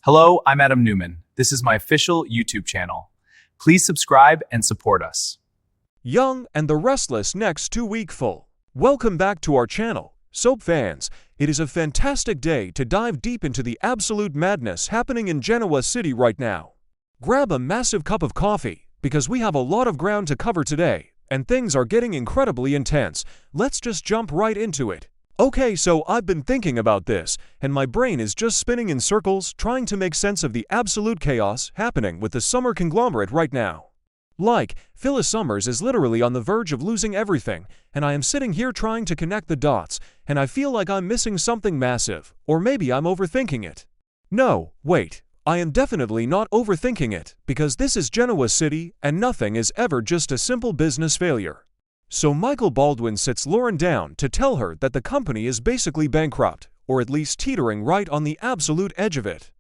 Hello, I'm Adam Newman. This is my official YouTube channel. Please subscribe and support us. Young and the Restless next 2-week full. Welcome back to our channel, soap fans. It is a fantastic day to dive deep into the absolute madness happening in Genoa City right now. Grab a massive cup of coffee, because we have a lot of ground to cover today, and things are getting incredibly intense. Let's just jump right into it. Okay, so I've been thinking about this, and my brain is just spinning in circles trying to make sense of the absolute chaos happening with the summer conglomerate right now. Like, Phyllis Summers is literally on the verge of losing everything, and I am sitting here trying to connect the dots, and I feel like I'm missing something massive, or maybe I'm overthinking it. No, wait, I am definitely not overthinking it, because this is Genoa City, and nothing is ever just a simple business failure. So Michael Baldwin sits Lauren down to tell her that the company is basically bankrupt, or at least teetering right on the absolute edge of it.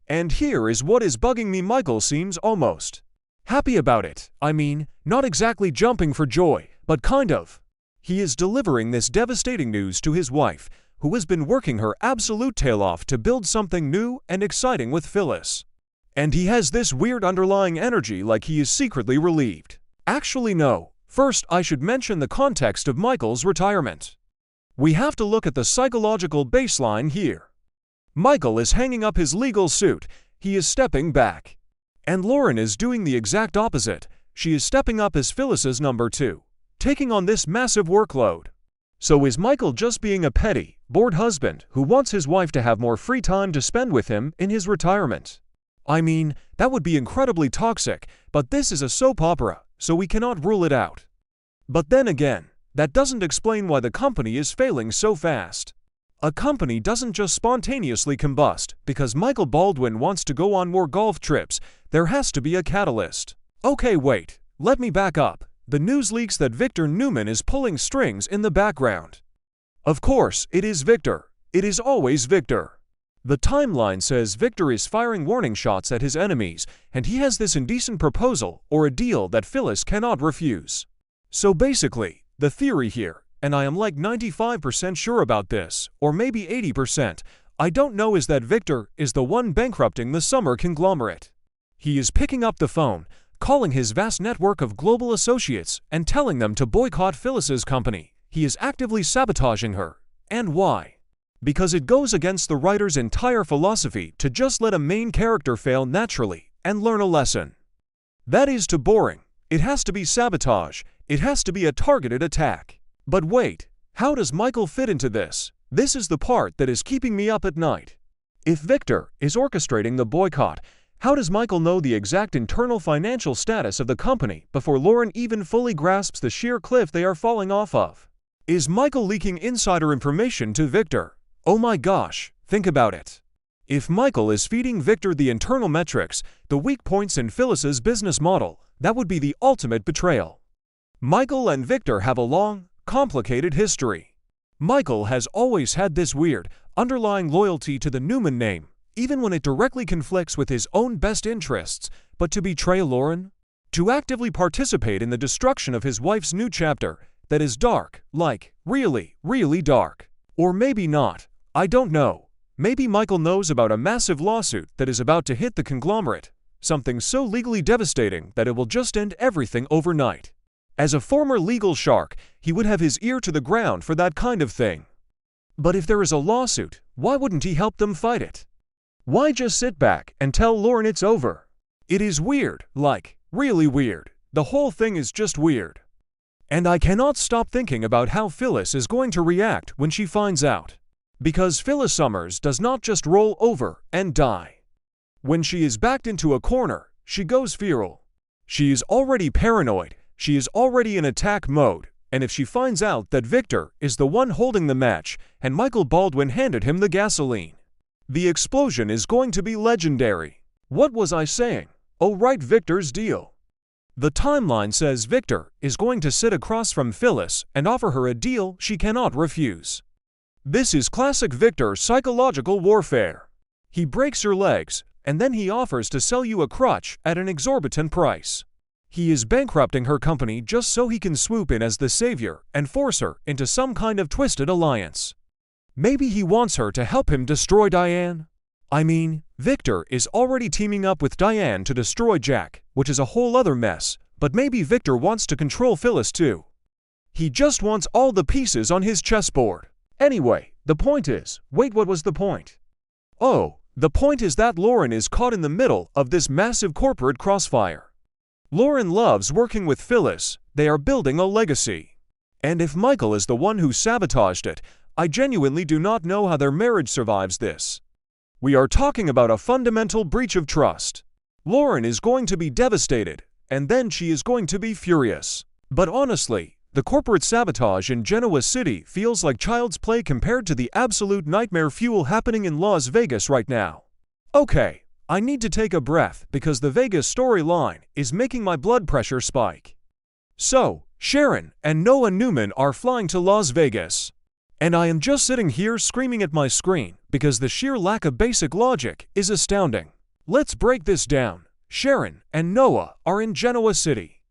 And here is what is bugging me. Michael seems almost happy about it. I mean, not exactly jumping for joy, but kind of. He is delivering this devastating news to his wife, who has been working her absolute tail off to build something new and exciting with Phyllis. And he has this weird underlying energy like he is secretly relieved. Actually, no. First, I should mention the context of Michael's retirement. We have to look at the psychological baseline here. Michael is hanging up his legal suit. He is stepping back. And Lauren is doing the exact opposite. She is stepping up as Phyllis's number 2, taking on this massive workload. So is Michael just being a petty, bored husband who wants his wife to have more free time to spend with him in his retirement? I mean, that would be incredibly toxic, but this is a soap opera, so we cannot rule it out. But then again, that doesn't explain why the company is failing so fast. A company doesn't just spontaneously combust because Michael Baldwin wants to go on more golf trips. There has to be a catalyst. Okay, wait, let me back up. The news leaks that Victor Newman is pulling strings in the background. Of course, it is Victor. It is always Victor. The timeline says Victor is firing warning shots at his enemies, and he has this indecent proposal or a deal that Phyllis cannot refuse. So basically, the theory here, and I am like 95% sure about this, or maybe 80%, I don't know, is that Victor is the one bankrupting the summer conglomerate. He is picking up the phone, calling his vast network of global associates, and telling them to boycott Phyllis's company. He is actively sabotaging her. And why? Because it goes against the writer's entire philosophy to just let a main character fail naturally and learn a lesson. That is too boring. It has to be sabotage. It has to be a targeted attack. But wait, how does Michael fit into this? This is the part that is keeping me up at night. If Victor is orchestrating the boycott, how does Michael know the exact internal financial status of the company before Lauren even fully grasps the sheer cliff they are falling off of? Is Michael leaking insider information to Victor? Oh my gosh, think about it. If Michael is feeding Victor the internal metrics, the weak points in Phyllis's business model, that would be the ultimate betrayal. Michael and Victor have a long, complicated history. Michael has always had this weird, underlying loyalty to the Newman name, even when it directly conflicts with his own best interests, but to betray Lauren? To actively participate in the destruction of his wife's new chapter, that is dark, like, really, really dark. Or maybe not. I don't know. Maybe Michael knows about a massive lawsuit that is about to hit the conglomerate, something so legally devastating that it will just end everything overnight. As a former legal shark, he would have his ear to the ground for that kind of thing. But if there is a lawsuit, why wouldn't he help them fight it? Why just sit back and tell Lauren it's over? It is weird, like, really weird. The whole thing is just weird. And I cannot stop thinking about how Phyllis is going to react when she finds out. Because Phyllis Summers does not just roll over and die. When she is backed into a corner, she goes feral. She is already paranoid, she is already in attack mode, and if she finds out that Victor is the one holding the match and Michael Baldwin handed him the gasoline, the explosion is going to be legendary. What was I saying? Oh right, Victor's deal. The timeline says Victor is going to sit across from Phyllis and offer her a deal she cannot refuse. This is classic Victor psychological warfare. He breaks your legs, and then he offers to sell you a crutch at an exorbitant price. He is bankrupting her company just so he can swoop in as the savior and force her into some kind of twisted alliance. Maybe he wants her to help him destroy Diane? I mean, Victor is already teaming up with Diane to destroy Jack, which is a whole other mess, but maybe Victor wants to control Phyllis too. He just wants all the pieces on his chessboard. Anyway, the point is, wait, what was the point? Oh, the point is that Lauren is caught in the middle of this massive corporate crossfire. Lauren loves working with Phyllis, they are building a legacy. And if Michael is the one who sabotaged it, I genuinely do not know how their marriage survives this. We are talking about a fundamental breach of trust. Lauren is going to be devastated, and then she is going to be furious. But honestly, the corporate sabotage in Genoa City feels like child's play compared to the absolute nightmare fuel happening in Las Vegas right now. Okay, I need to take a breath because the Vegas storyline is making my blood pressure spike. So, Sharon and Noah Newman are flying to Las Vegas. And I am just sitting here screaming at my screen because the sheer lack of basic logic is astounding. Let's break this down. Sharon and Noah are in Genoa City.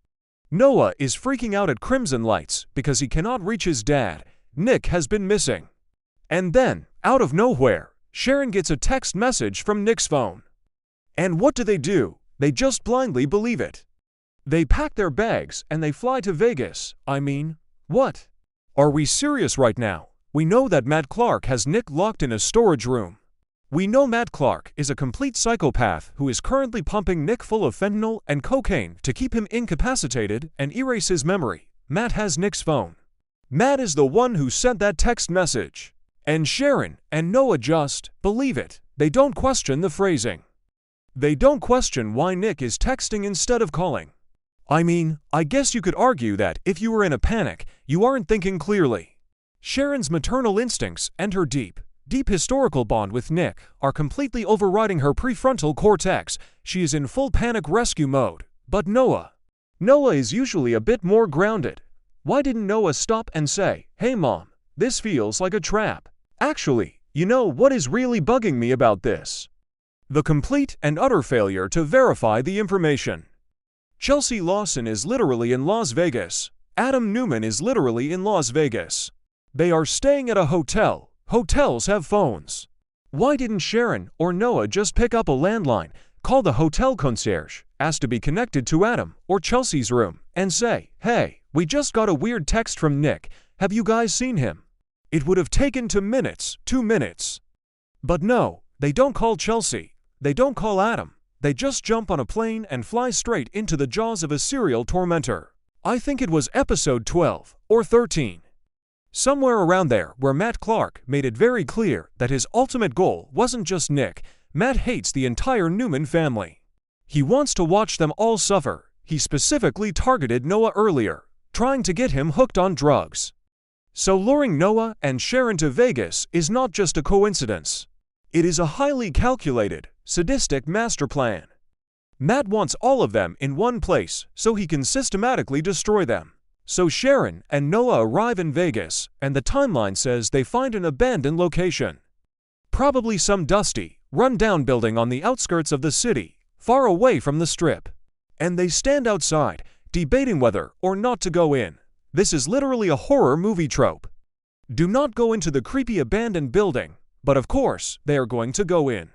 Noah is freaking out at Crimson Lights because he cannot reach his dad. Nick has been missing. And then, out of nowhere, Sharon gets a text message from Nick's phone. And what do? They just blindly believe it. They pack their bags and they fly to Vegas. I mean, what? Are we serious right now? We know that Matt Clark has Nick locked in a storage room. We know Matt Clark is a complete psychopath who is currently pumping Nick full of fentanyl and cocaine to keep him incapacitated and erase his memory. Matt has Nick's phone. Matt is the one who sent that text message. And Sharon and Noah just believe it. They don't question the phrasing. They don't question why Nick is texting instead of calling. I mean, I guess you could argue that if you were in a panic, you aren't thinking clearly. Sharon's maternal instincts and her deep historical bond with Nick are completely overriding her prefrontal cortex. She is in full panic rescue mode. But Noah is usually a bit more grounded. Why didn't Noah stop and say, "Hey mom, this feels like a trap"? Actually, you know what is really bugging me about this? The complete and utter failure to verify the information. Chelsea Lawson is literally in Las Vegas. Adam Newman is literally in Las Vegas. They are staying at a hotel. Hotels have phones. Why didn't Sharon or Noah just pick up a landline, call the hotel concierge, ask to be connected to Adam or Chelsea's room, and say, "Hey, we just got a weird text from Nick. Have you guys seen him?" It would have taken 2 minutes. But no, they don't call Chelsea. They don't call Adam. They just jump on a plane and fly straight into the jaws of a serial tormentor. I think it was episode 12 or 13. Somewhere around there where Matt Clark made it very clear that his ultimate goal wasn't just Nick. Matt hates the entire Newman family. He wants to watch them all suffer. He specifically targeted Noah earlier, trying to get him hooked on drugs. So luring Noah and Sharon to Vegas is not just a coincidence. It is a highly calculated, sadistic master plan. Matt wants all of them in one place so he can systematically destroy them. So Sharon and Noah arrive in Vegas, and the timeline says they find an abandoned location. Probably some dusty, run-down building on the outskirts of the city, far away from the strip. And they stand outside, debating whether or not to go in. This is literally a horror movie trope. Do not go into the creepy abandoned building, but of course they are going to go in.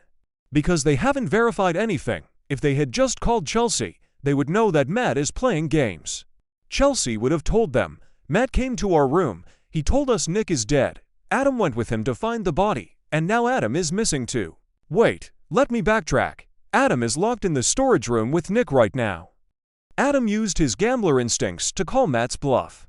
Because they haven't verified anything. If they had just called Chelsea, they would know that Matt is playing games. Chelsea would have told them, "Matt came to our room, he told us Nick is dead. Adam went with him to find the body, and now Adam is missing too." Wait, let me backtrack. Adam is locked in the storage room with Nick right now. Adam used his gambler instincts to call Matt's bluff.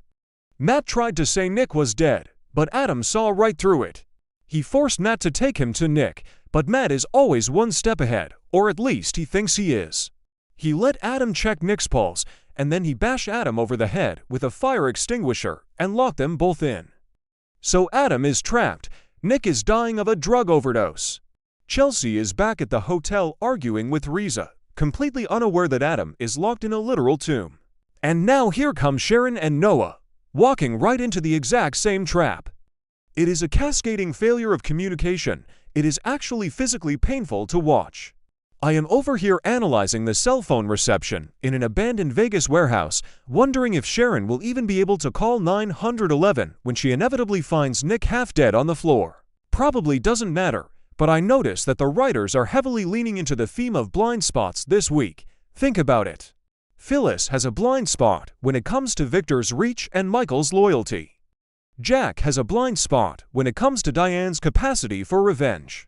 Matt tried to say Nick was dead, but Adam saw right through it. He forced Matt to take him to Nick, but Matt is always one step ahead, or at least he thinks he is. He let Adam check Nick's pulse, and then he bashed Adam over the head with a fire extinguisher and locked them both in. So Adam is trapped. Nick is dying of a drug overdose. Chelsea is back at the hotel arguing with Riza, completely unaware that Adam is locked in a literal tomb. And now here come Sharon and Noah, walking right into the exact same trap. It is a cascading failure of communication. It is actually physically painful to watch. I am over here analyzing the cell phone reception in an abandoned Vegas warehouse, wondering if Sharon will even be able to call 911 when she inevitably finds Nick half dead on the floor. Probably doesn't matter, But I notice that the writers are heavily leaning into the theme of blind spots this week. Think about it. Phyllis has a blind spot when it comes to Victor's reach and Michael's loyalty. Jack has a blind spot when it comes to Diane's capacity for revenge.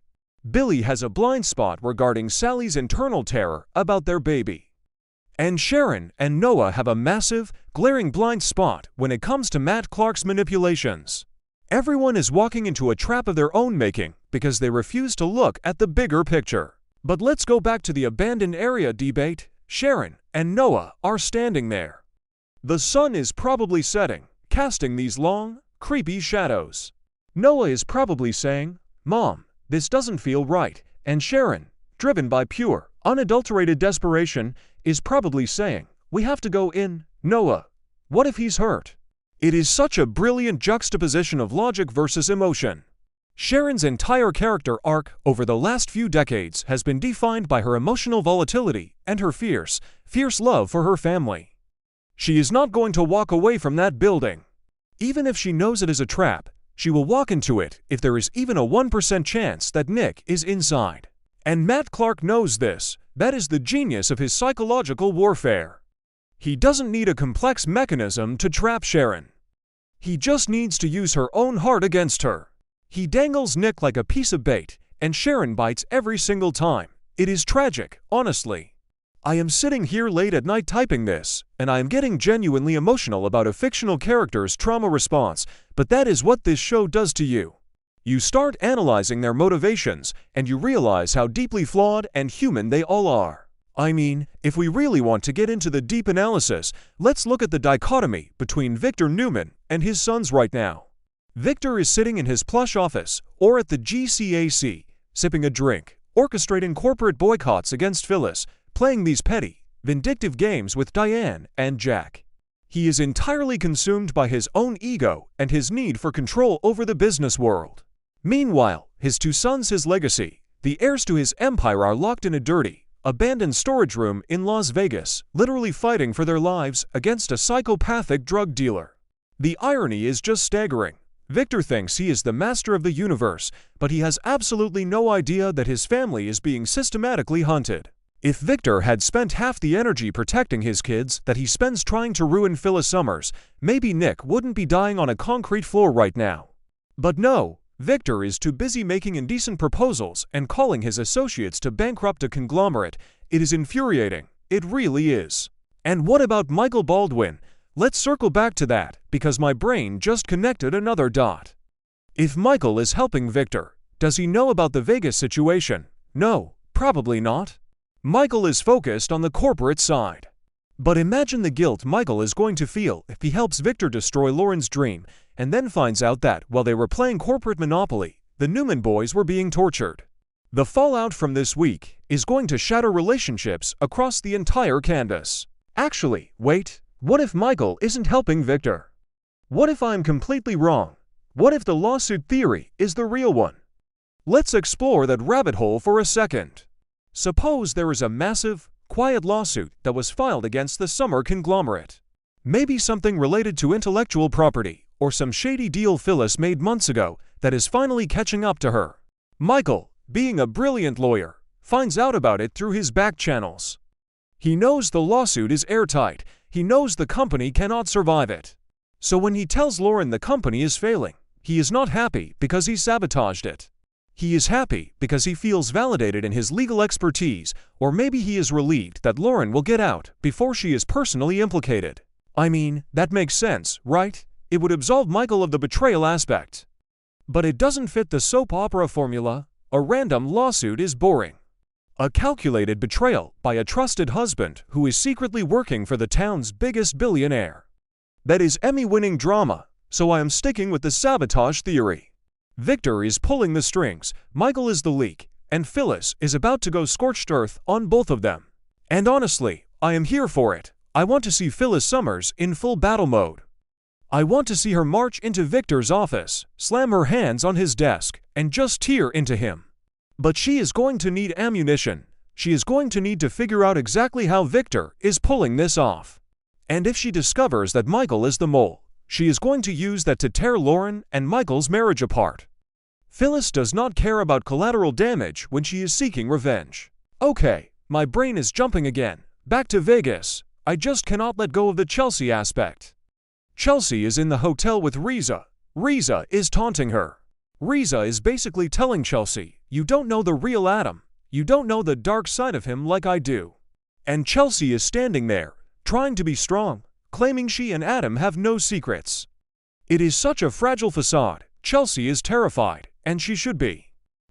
Billy has a blind spot regarding Sally's internal terror about their baby. And Sharon and Noah have a massive, glaring blind spot when it comes to Matt Clark's manipulations. Everyone is walking into a trap of their own making because they refuse to look at the bigger picture. But let's go back to the abandoned area debate. Sharon and Noah are standing there. The sun is probably setting, casting these long, creepy shadows. Noah is probably saying, "Mom, this doesn't feel right," and Sharon, driven by pure, unadulterated desperation, is probably saying, "We have to go in, Noah. What if he's hurt?" It is such a brilliant juxtaposition of logic versus emotion. Sharon's entire character arc over the last few decades has been defined by her emotional volatility and her fierce love for her family. She is not going to walk away from that building. Even if she knows it is a trap, she will walk into it if there is even a 1% chance that Nick is inside. And Matt Clark knows this. That is the genius of his psychological warfare. He doesn't need a complex mechanism to trap Sharon. He just needs to use her own heart against her. He dangles Nick like a piece of bait, and Sharon bites every single time. It is tragic, honestly. I am sitting here late at night typing this, and I am getting genuinely emotional about a fictional character's trauma response, but that is what this show does to you. You start analyzing their motivations, and you realize how deeply flawed and human they all are. I mean, if we really want to get into the deep analysis, let's look at the dichotomy between Victor Newman and his sons right now. Victor is sitting in his plush office, or at the GCAC, sipping a drink, orchestrating corporate boycotts against Phyllis, playing these petty, vindictive games with Diane and Jack. He is entirely consumed by his own ego and his need for control over the business world. Meanwhile, his two sons, his legacy, the heirs to his empire, are locked in a dirty, abandoned storage room in Las Vegas, literally fighting for their lives against a psychopathic drug dealer. The irony is just staggering. Victor thinks he is the master of the universe, but he has absolutely no idea that his family is being systematically hunted. If Victor had spent half the energy protecting his kids that he spends trying to ruin Phyllis Summers, maybe Nick wouldn't be dying on a concrete floor right now. But no, Victor is too busy making indecent proposals and calling his associates to bankrupt a conglomerate. It is infuriating. It really is. And what about Michael Baldwin? Let's circle back to that, because my brain just connected another dot. If Michael is helping Victor, does he know about the Vegas situation? No, probably not. Michael is focused on the corporate side. But imagine the guilt Michael is going to feel if he helps Victor destroy Lauren's dream and then finds out that, while they were playing corporate Monopoly, the Newman boys were being tortured. The fallout from this week is going to shatter relationships across the entire canvas. Actually, wait, what if Michael isn't helping Victor? What if I'm completely wrong? What if the lawsuit theory is the real one? Let's explore that rabbit hole for a second. Suppose there is a massive, quiet lawsuit that was filed against the Summer conglomerate. Maybe something related to intellectual property, or some shady deal Phyllis made months ago that is finally catching up to her. Michael, being a brilliant lawyer, finds out about it through his back channels. He knows the lawsuit is airtight. He knows the company cannot survive it. So when he tells Lauren the company is failing, he is not happy because he sabotaged it. He is happy because he feels validated in his legal expertise, or maybe he is relieved that Lauren will get out before she is personally implicated. I mean, that makes sense, right? It would absolve Michael of the betrayal aspect. But it doesn't fit the soap opera formula. A random lawsuit is boring. A calculated betrayal by a trusted husband who is secretly working for the town's biggest billionaire. That is Emmy-winning drama, so I am sticking with the sabotage theory. Victor is pulling the strings, Michael is the leak, and Phyllis is about to go scorched earth on both of them. And honestly, I am here for it. I want to see Phyllis Summers in full battle mode. I want to see her march into Victor's office, slam her hands on his desk, and just tear into him. But she is going to need ammunition. She is going to need to figure out exactly how Victor is pulling this off. And if she discovers that Michael is the mole, she is going to use that to tear Lauren and Michael's marriage apart. Phyllis does not care about collateral damage when she is seeking revenge. Okay, my brain is jumping again. Back to Vegas. I just cannot let go of the Chelsea aspect. Chelsea is in the hotel with Riza. Riza is taunting her. Riza is basically telling Chelsea, you don't know the real Adam. You don't know the dark side of him like I do. And Chelsea is standing there, trying to be strong, claiming she and Adam have no secrets. It is such a fragile facade. Chelsea is terrified, and she should be.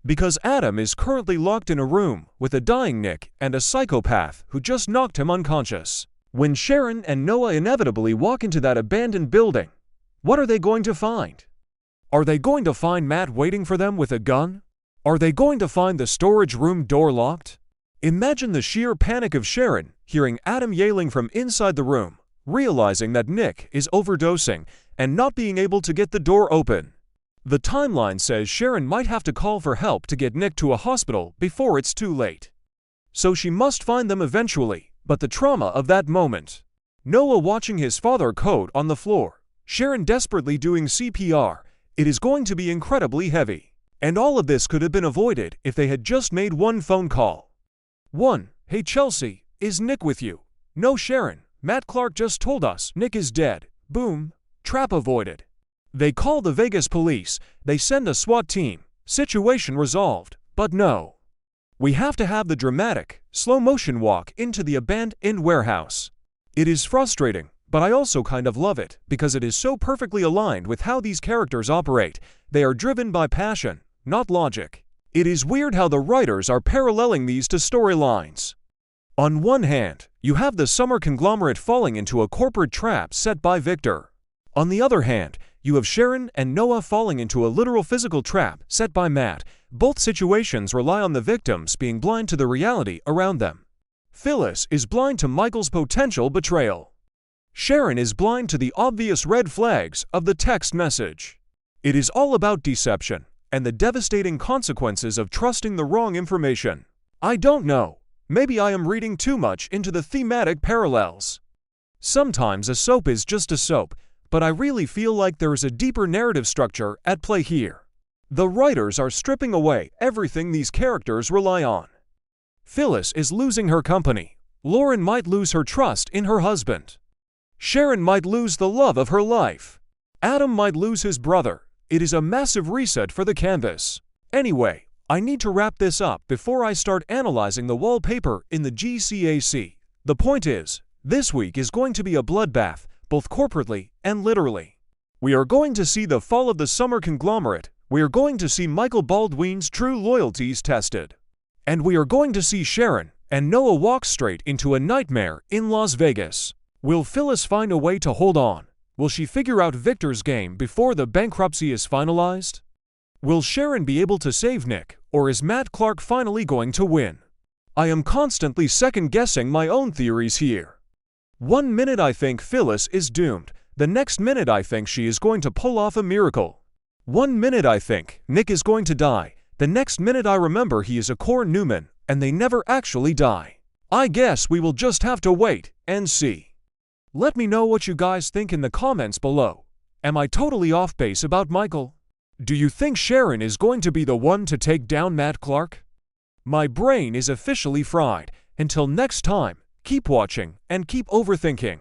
Because Adam is currently locked in a room with a dying Nick and a psychopath who just knocked him unconscious. When Sharon and Noah inevitably walk into that abandoned building, what are they going to find? Are they going to find Matt waiting for them with a gun? Are they going to find the storage room door locked? Imagine the sheer panic of Sharon hearing Adam yelling from inside the room, realizing that Nick is overdosing and not being able to get the door open. The timeline says Sharon might have to call for help to get Nick to a hospital before it's too late. So she must find them eventually, but the trauma of that moment. Noah watching his father code on the floor, Sharon desperately doing CPR. It is going to be incredibly heavy. And all of this could have been avoided if they had just made one phone call. 1. Hey Chelsea, is Nick with you? No Sharon, Matt Clark just told us Nick is dead. Boom. Trap avoided. They call the Vegas police, they send a SWAT team, situation resolved, but no. We have to have the dramatic, slow-motion walk into the abandoned warehouse. It is frustrating, but I also kind of love it because it is so perfectly aligned with how these characters operate. They are driven by passion, not logic. It is weird how the writers are paralleling these to storylines. On one hand, you have the summer conglomerate falling into a corporate trap set by Victor. On the other hand, you have Sharon and Noah falling into a literal physical trap set by Matt. Both situations rely on the victims being blind to the reality around them. Phyllis is blind to Michael's potential betrayal. Sharon is blind to the obvious red flags of the text message. It is all about deception and the devastating consequences of trusting the wrong information. I don't know. Maybe I am reading too much into the thematic parallels. Sometimes a soap is just a soap, but I really feel like there is a deeper narrative structure at play here. The writers are stripping away everything these characters rely on. Phyllis is losing her company. Lauren might lose her trust in her husband. Sharon might lose the love of her life. Adam might lose his brother. It is a massive reset for the canvas. Anyway, I need to wrap this up before I start analyzing the wallpaper in the GCAC. The point is, this week is going to be a bloodbath, both corporately and literally. We are going to see the fall of the summer conglomerate. We are going to see Michael Baldwin's true loyalties tested. And we are going to see Sharon and Noah walk straight into a nightmare in Las Vegas. Will Phyllis find a way to hold on? Will she figure out Victor's game before the bankruptcy is finalized? Will Sharon be able to save Nick, or is Matt Clark finally going to win? I am constantly second-guessing my own theories here. 1 minute I think Phyllis is doomed, the next minute I think she is going to pull off a miracle. 1 minute I think Nick is going to die, the next minute I remember he is a Core Newman, and they never actually die. I guess we will just have to wait and see. Let me know what you guys think in the comments below. Am I totally off base about Michael? Do you think Sharon is going to be the one to take down Matt Clark? My brain is officially fried. Until next time, keep watching and keep overthinking.